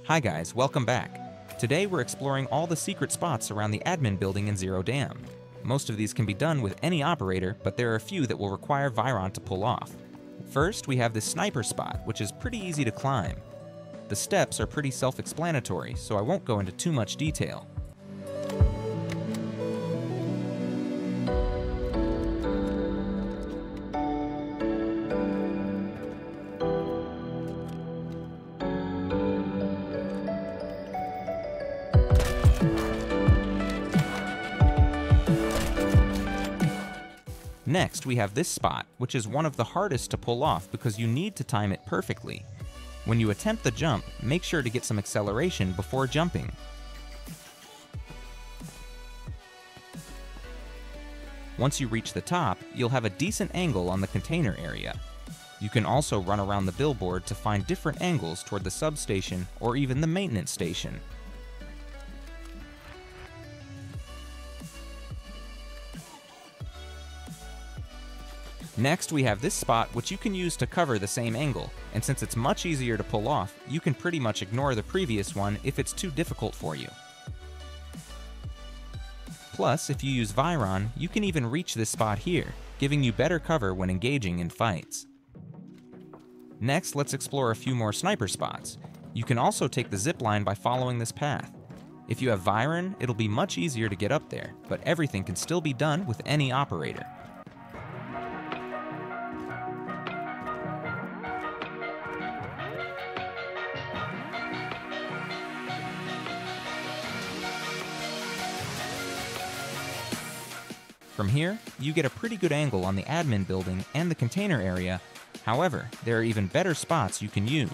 Hi guys, welcome back. Today we're exploring all the secret spots around the admin building in Zero Dam. Most of these can be done with any operator, but there are a few that will require Vyron to pull off. First, we have this sniper spot, which is pretty easy to climb. The steps are pretty self-explanatory, so I won't go into too much detail. Next, we have this spot, which is one of the hardest to pull off because you need to time it perfectly. When you attempt the jump, make sure to get some acceleration before jumping. Once you reach the top, you'll have a decent angle on the container area. You can also run around the billboard to find different angles toward the substation or even the maintenance station. Next, we have this spot, which you can use to cover the same angle, and since it's much easier to pull off, you can pretty much ignore the previous one if it's too difficult for you. Plus, if you use Vyron, you can even reach this spot here, giving you better cover when engaging in fights. Next, let's explore a few more sniper spots. You can also take the zipline by following this path. If you have Vyron, it'll be much easier to get up there, but everything can still be done with any operator. From here, you get a pretty good angle on the admin building and the container area. However, there are even better spots you can use.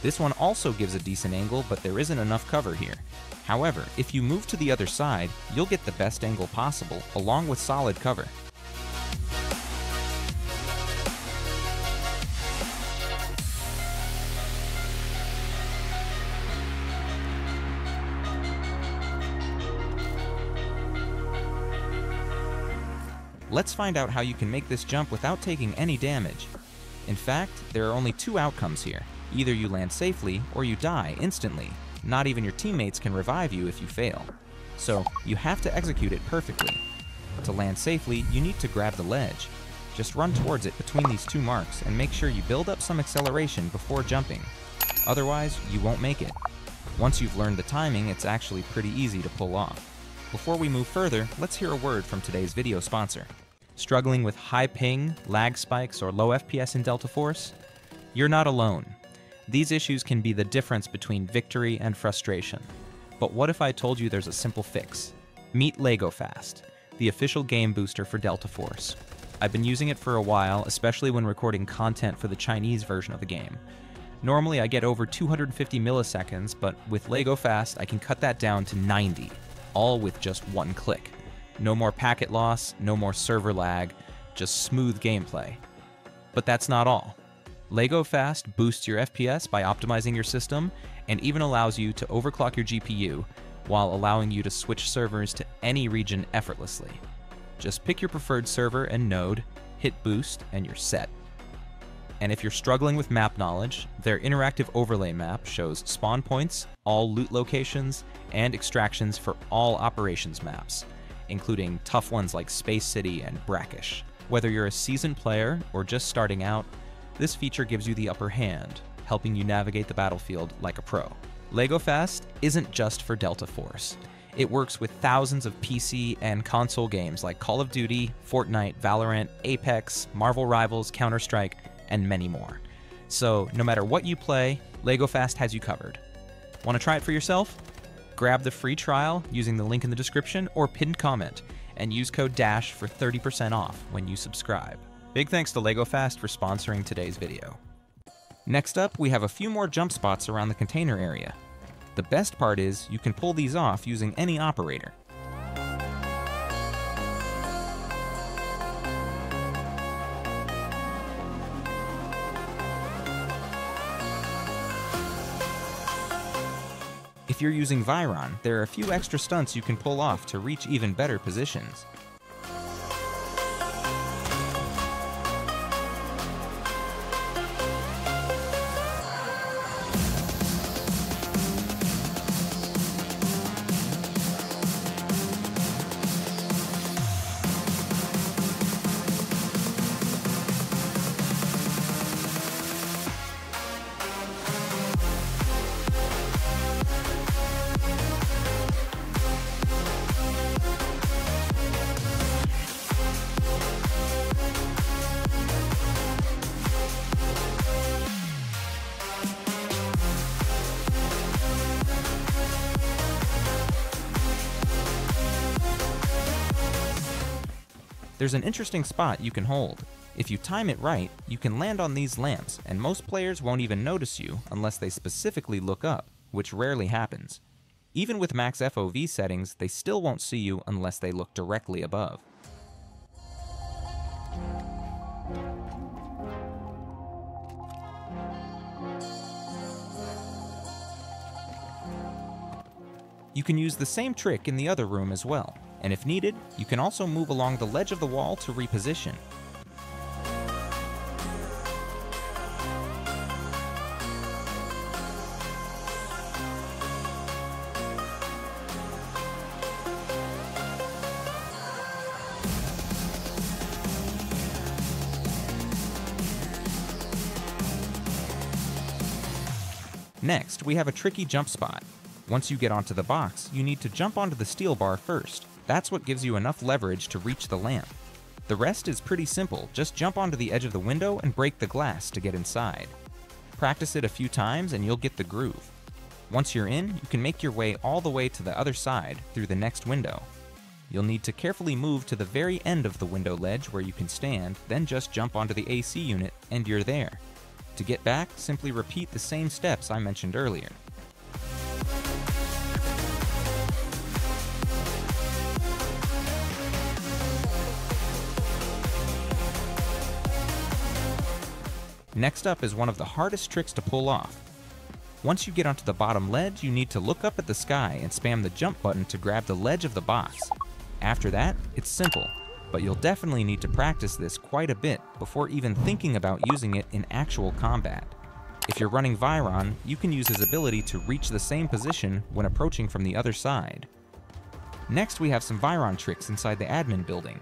This one also gives a decent angle, but there isn't enough cover here. However, if you move to the other side, you'll get the best angle possible, along with solid cover. Let's find out how you can make this jump without taking any damage. In fact, there are only two outcomes here. Either you land safely, or you die instantly. Not even your teammates can revive you if you fail. So, you have to execute it perfectly. To land safely, you need to grab the ledge. Just run towards it between these two marks and make sure you build up some acceleration before jumping. Otherwise, you won't make it. Once you've learned the timing, it's actually pretty easy to pull off. Before we move further, let's hear a word from today's video sponsor. Struggling with high ping, lag spikes, or low FPS in Delta Force? You're not alone. These issues can be the difference between victory and frustration. But what if I told you there's a simple fix? Meet LegoFast, the official game booster for Delta Force. I've been using it for a while, especially when recording content for the Chinese version of the game. Normally I get over 250 milliseconds, but with LegoFast I can cut that down to 90, all with just one click. No more packet loss, no more server lag, just smooth gameplay. But that's not all. LegoFast boosts your FPS by optimizing your system and even allows you to overclock your GPU while allowing you to switch servers to any region effortlessly. Just pick your preferred server and node, hit boost, and you're set. And if you're struggling with map knowledge, their interactive overlay map shows spawn points, all loot locations, and extractions for all operations maps, including tough ones like Space City and Brackish. Whether you're a seasoned player or just starting out, this feature gives you the upper hand, helping you navigate the battlefield like a pro. LegoFast isn't just for Delta Force. It works with thousands of PC and console games like Call of Duty, Fortnite, Valorant, Apex, Marvel Rivals, Counter-Strike, and many more. So no matter what you play, LegoFast has you covered. Want to try it for yourself? Grab the free trial using the link in the description or pinned comment, and use code DASH for 30% off when you subscribe. Big thanks to LegoFast for sponsoring today's video. Next up, we have a few more jump spots around the container area. The best part is, you can pull these off using any operator. If you're using Vyron, there are a few extra stunts you can pull off to reach even better positions. There's an interesting spot you can hold. If you time it right, you can land on these lamps, and most players won't even notice you unless they specifically look up, which rarely happens. Even with max FOV settings, they still won't see you unless they look directly above. You can use the same trick in the other room as well, and if needed, you can also move along the ledge of the wall to reposition. Next, we have a tricky jump spot. Once you get onto the box, you need to jump onto the steel bar first. That's what gives you enough leverage to reach the lamp. The rest is pretty simple, just jump onto the edge of the window and break the glass to get inside. Practice it a few times and you'll get the groove. Once you're in, you can make your way all the way to the other side through the next window. You'll need to carefully move to the very end of the window ledge where you can stand, then just jump onto the AC unit and you're there. To get back, simply repeat the same steps I mentioned earlier. Next up is one of the hardest tricks to pull off. Once you get onto the bottom ledge, you need to look up at the sky and spam the jump button to grab the ledge of the box. After that, it's simple, but you'll definitely need to practice this quite a bit before even thinking about using it in actual combat. If you're running Vyron, you can use his ability to reach the same position when approaching from the other side. Next, we have some Vyron tricks inside the admin building.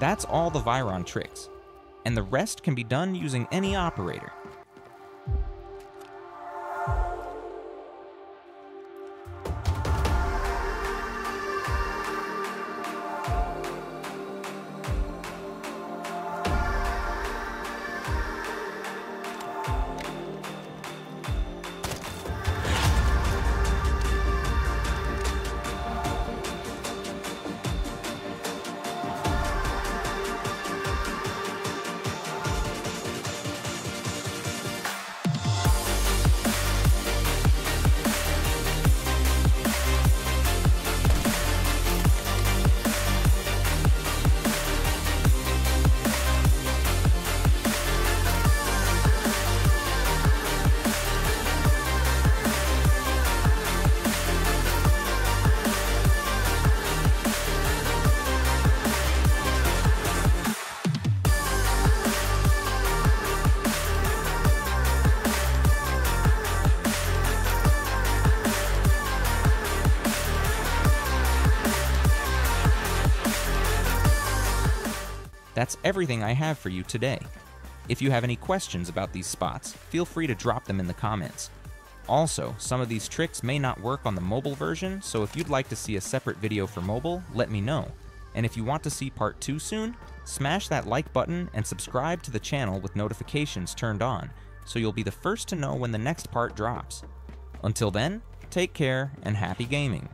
That's all the Vyron tricks, and the rest can be done using any operator. That's everything I have for you today. If you have any questions about these spots, feel free to drop them in the comments. Also, some of these tricks may not work on the mobile version, so if you'd like to see a separate video for mobile, let me know. And if you want to see part 2 soon, smash that like button and subscribe to the channel with notifications turned on, so you'll be the first to know when the next part drops. Until then, take care and happy gaming.